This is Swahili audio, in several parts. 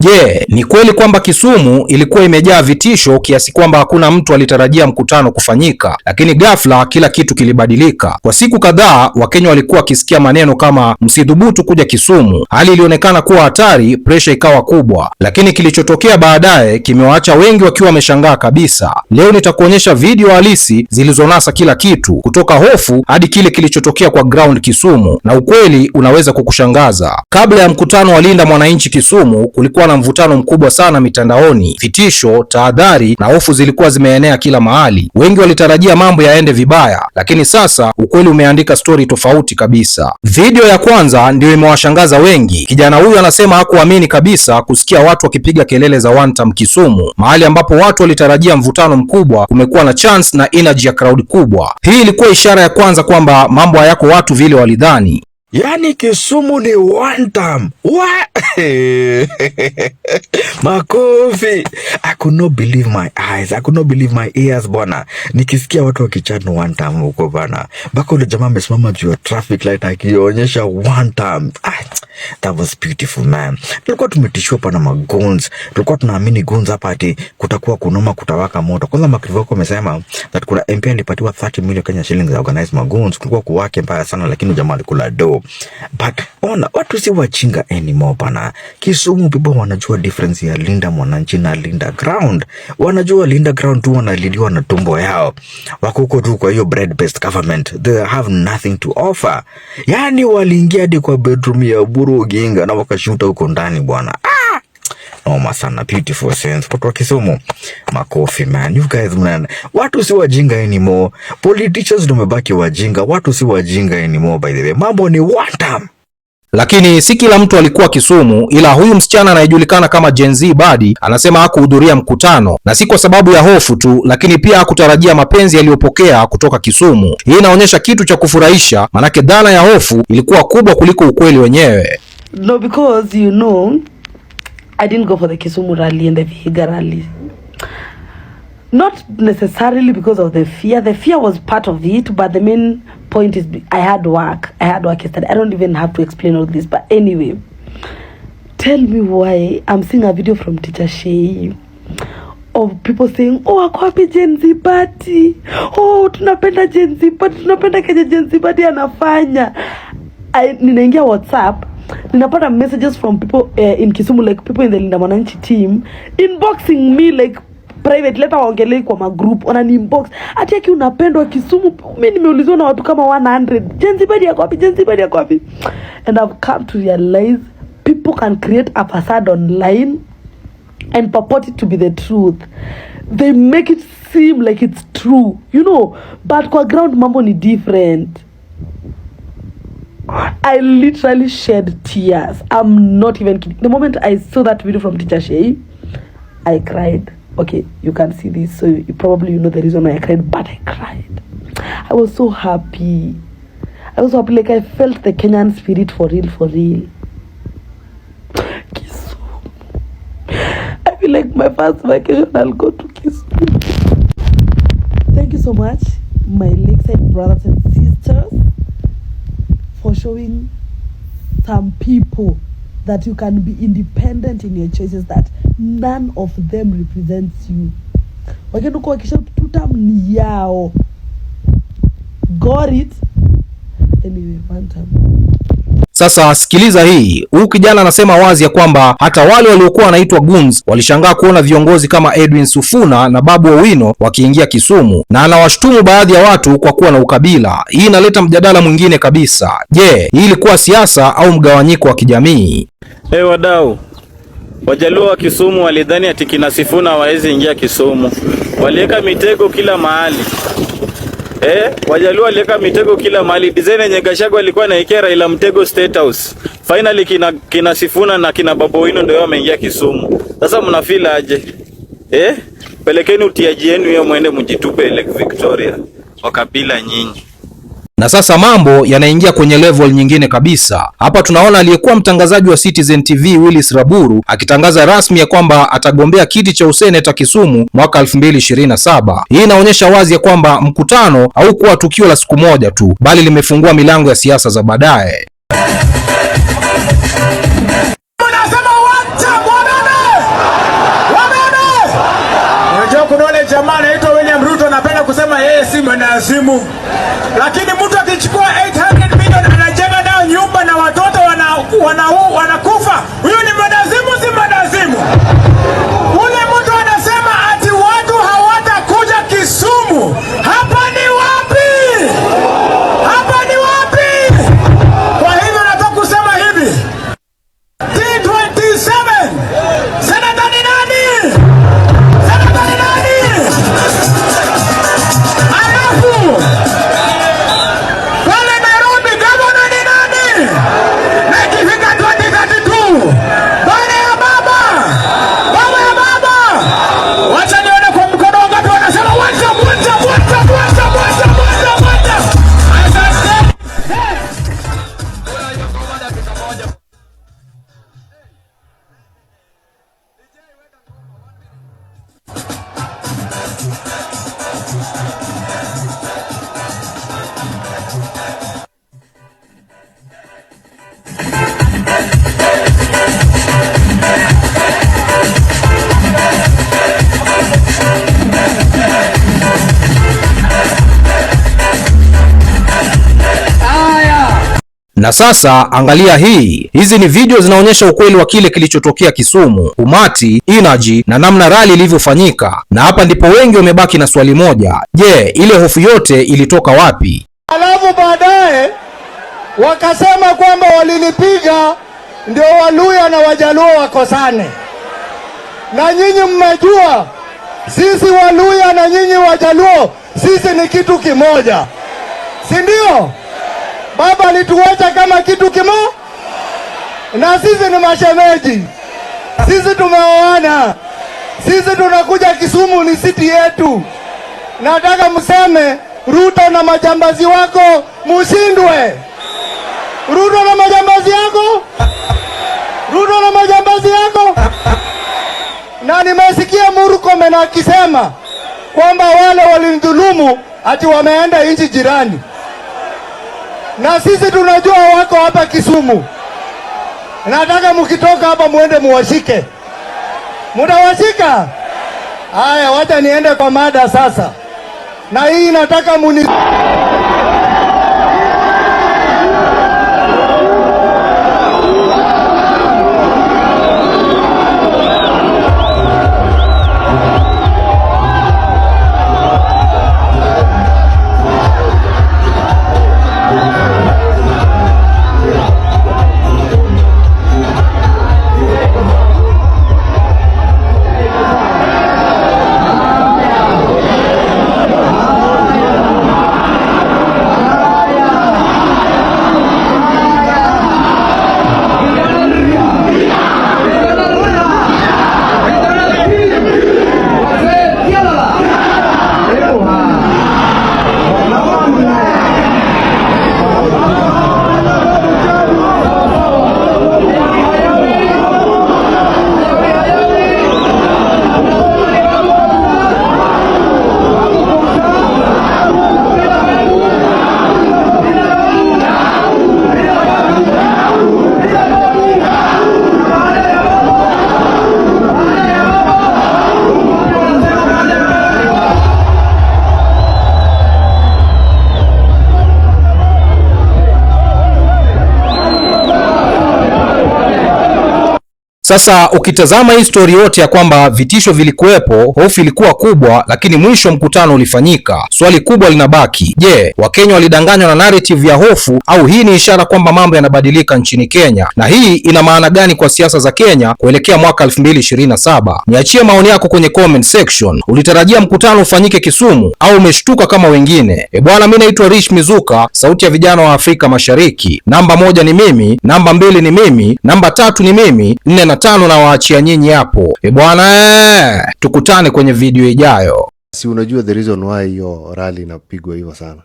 Je, ni kweli kwamba Kisumu ilikuwa imejaa vitisho kiasi kwamba hakuna mtu alitarajia mkutano kufanyika, lakini ghafla kila kitu kilibadilika? Kwa siku kadhaa Wakenya walikuwa wakisikia maneno kama msidhubutu kuja Kisumu. Hali ilionekana kuwa hatari, presha ikawa kubwa, lakini kilichotokea baadaye kimewaacha wengi wakiwa wameshangaa kabisa. Leo nitakuonyesha video halisi zilizonasa kila kitu, kutoka hofu hadi kile kilichotokea kwa ground Kisumu, na ukweli unaweza kukushangaza. Kabla ya mkutano wa Linda Mwananchi Kisumu, kulikuwa na mvutano mkubwa sana mitandaoni. Vitisho, tahadhari na hofu zilikuwa zimeenea kila mahali. Wengi walitarajia mambo yaende vibaya, lakini sasa ukweli umeandika story tofauti kabisa. Video ya kwanza ndio imewashangaza wengi. Kijana huyu anasema hakuamini kabisa kusikia watu wakipiga kelele za one time Kisumu, mahali ambapo watu walitarajia mvutano mkubwa. Kumekuwa na chance na energy ya crowd kubwa. Hii ilikuwa ishara ya kwanza kwamba mambo hayako watu vile walidhani. Yani Kisumu ni one time. Makofi. I could not believe my eyes. I could not believe my ears bwana. Nikisikia watu wakichana one time huko bwana. Baka ule jamaa amesimama juu ya traffic light akionyesha one time. That was beautiful man. Tulikuwa tumetishwa pana maguns. Tulikuwa tunaamini guns hapa ati kutakuwa kunoma, kutawaka moto. Kwanza Makrivoko amesema that kuna MP alipatiwa 30 million Kenya shillings za organize maguns. Kulikuwa kuwake mbaya sana, lakini jamaa alikula do. But ona, watu si wachinga anymore bana. Kisumu people wanajua difference ya Linda Mwananchi na Linda Ground. Wanajua Linda Ground tu wanaliliwa na tumbo yao. Wako huko tu kwa hiyo bread based government. They have nothing to offer. Yani waliingia hadi kwa bedroom ya Oburu Oginga na wakashuta huko ndani bwana. Noma sana, beautiful sense. Watu wa Kisumu, makofi man. You guys man, watu si wajinga anymore. Politicians ndio wamebaki wajinga. Watu si wajinga anymore by the way. Mambo ni one time. Lakini si kila mtu alikuwa Kisumu, ila huyu msichana anayejulikana kama Gen Z Badi anasema hakuhudhuria mkutano, na si kwa sababu ya hofu tu, lakini pia hakutarajia mapenzi yaliyopokea kutoka Kisumu. Hii inaonyesha kitu cha kufurahisha, manake dhana ya hofu ilikuwa kubwa kuliko ukweli wenyewe. No, because you know, I didn't go for the Kisumu rally and the Vihiga rally. Not necessarily because of the fear. The fear was part of it, but the main point is I had work. I had work yesterday. I don't even have to explain all this. But anyway, tell me why I'm seeing a video from Teacher Shei of people saying, oh, ako wapi Gen Z Badi? Oh, tunapenda Gen Z Badi. Tunapenda kenye Gen Z Badi anafanya. Ninaingia WhatsApp. Ninapata messages from people in Kisumu, like people in the Linda Mwananchi team, inboxing me like private letter, waongelei kwa magroup, wana inbox ati yaki unapendwa Kisumu. Mimi nimeulizwa na watu kama 100, Gen Z Badi yako wapi, Gen Z Badi yako wapi? And I've come to realize people can create a facade online and purport it to be the truth. They make it seem like it's true, you know, but kwa ground mambo ni different. I literally shed tears. I'm not even kidding. The moment I saw that video from Teacher Shei, I cried. Okay, you can see this, so you probably know the reason why I cried, but I cried. I was so happy. I was so happy, like I felt the Kenyan spirit for real, for real. Kisumu. I feel like my first vacation I'll go to Kisumu. Thank you so much, my Lakeside brothers and sisters, for showing some people that you can be independent in your choices, that none of them represents you. Wakendo kwa kisha tutam ni yao. Got it? Anyway, one time. Sasa sikiliza hii. Huyu kijana anasema wazi ya kwamba hata wale waliokuwa wanaitwa goons walishangaa kuona viongozi kama Edwin Sifuna na Babu Owino wakiingia Kisumu, na anawashtumu baadhi ya watu kwa kuwa na ukabila. Hii inaleta mjadala mwingine kabisa. Je, hii ilikuwa siasa au mgawanyiko wa kijamii? Wadau, Wajaluo wa Kisumu walidhani ati kina Sifuna hawawezi ingia Kisumu. Waliweka mitego kila mahali. Wajaluo waliweka mitego kila mahali. Design yenye Gachagua alikuwa anaekea Raila mtego State House. Finally kina Sifuna na kina Babu Owino ndio wameingia Kisumu. Sasa mnafeel aje? Pelekeni utiaji yenu hiyo muende mjitupe Lake Victoria. Wakabila nyinyi. Na sasa mambo yanaingia kwenye level nyingine kabisa. Hapa tunaona aliyekuwa mtangazaji wa Citizen TV Willis Raburu akitangaza rasmi ya kwamba atagombea kiti cha useneta Kisumu mwaka 2027. Hii inaonyesha wazi ya kwamba mkutano haukuwa tukio la siku moja tu, bali limefungua milango ya siasa za baadaye. Unasema wacha bwana. mwendazimu. Lakini mtu akichukua 800 million anajenga nayo nyumba na watoto wanakufa, huyu ni mwendazimu, si mwendazimu? Ule mtu anasema ati watu hawatakuja Kisumu. Hapa ni wapi? Hapa ni wapi? Kwa hivyo nataka kusema hivi, T27 senata ni nani? Senata ni nani? Alafu pale Nairobi governor ni nani? Na ikifika 2032 baada ya baba, wacha nione kwa mkono wangapi wanasema wacha. Asante. Na sasa angalia hii. Hizi ni video zinaonyesha ukweli wa kile kilichotokea Kisumu, umati, energy na namna rally ilivyofanyika. Na hapa ndipo wengi wamebaki na swali moja. Je, ile hofu yote ilitoka wapi? Alafu baadaye wakasema kwamba walinipiga ndio Waluya na Wajaluo wakosane. Na nyinyi mmejua sisi Waluya na nyinyi Wajaluo sisi ni kitu kimoja, si ndio? Baba alituacha kama kitu kimoja, na sisi ni mashemeji, sisi tumeoana, sisi tunakuja Kisumu, ni city yetu. Nataka mseme Ruto na majambazi wako mushindwe. Ruto na majambazi yako, Ruto na majambazi yako. Na nimesikia Murkomen akisema kwamba wale walinidhulumu ati wameenda nchi jirani, na sisi tunajua wako hapa Kisumu. Nataka mkitoka hapa muende muwashike. Mutawashika? Haya, wacha niende kwa mada sasa. Na hii nataka Sasa ukitazama hii story yote ya kwamba vitisho vilikuwepo, hofu ilikuwa kubwa, lakini mwisho mkutano ulifanyika. Swali kubwa linabaki, je, Wakenya walidanganywa na narrative ya hofu au hii ni ishara kwamba mambo yanabadilika nchini Kenya? Na hii ina maana gani kwa siasa za Kenya kuelekea mwaka 2027? Niachie maoni yako kwenye comment section. Ulitarajia mkutano ufanyike Kisumu au umeshtuka kama wengine? Bwana, mimi naitwa Rich Mizuka, sauti ya vijana wa Afrika Mashariki. Namba 1 ni mimi, namba 2 ni mimi, namba 3 ni mimi, 4 na 5 na waachia nyinyi hapo. Bwana, tukutane kwenye video ijayo. Si unajua the reason why hiyo rally inapigwa hivyo sana?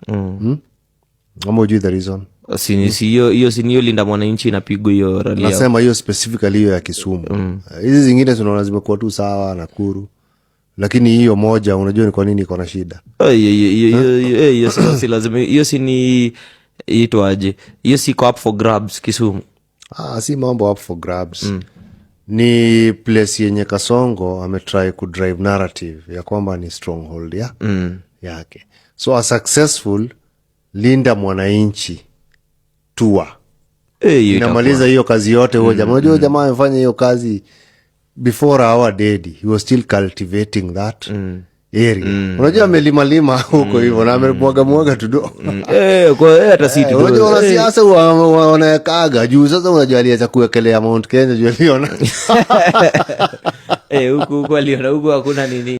Ama ujui the reason? Hiyo Linda Mwananchi inapigwa hiyo rally. Nasema hiyo specifically hiyo ya Kisumu. Hizi zingine tunaona zimekuwa tu sawa, Nakuru. Lakini hiyo moja unajua ni kwa nini iko na shida? Hiyo si lazima, hiyo si ni itwaje? Hiyo si up for grabs Kisumu. Si mambo up for grabs. Ni place yenye Kasongo ametry kudrive narrative ya kwamba ni stronghold yake. So a successful Linda Mwananchi tour inamaliza hiyo kazi yote huo jamaa. Unajua jamaa amefanya hiyo kazi before our daddy, he was still cultivating that area. Unajua amelima huko hivyo na amemwaga tudo. Kwa hata si tudo. Unajua wanasiasa wanakaga juu. Sasa unajua aliacha kuwekelea Mount Kenya juu aliona huko aliona huko hakuna nini.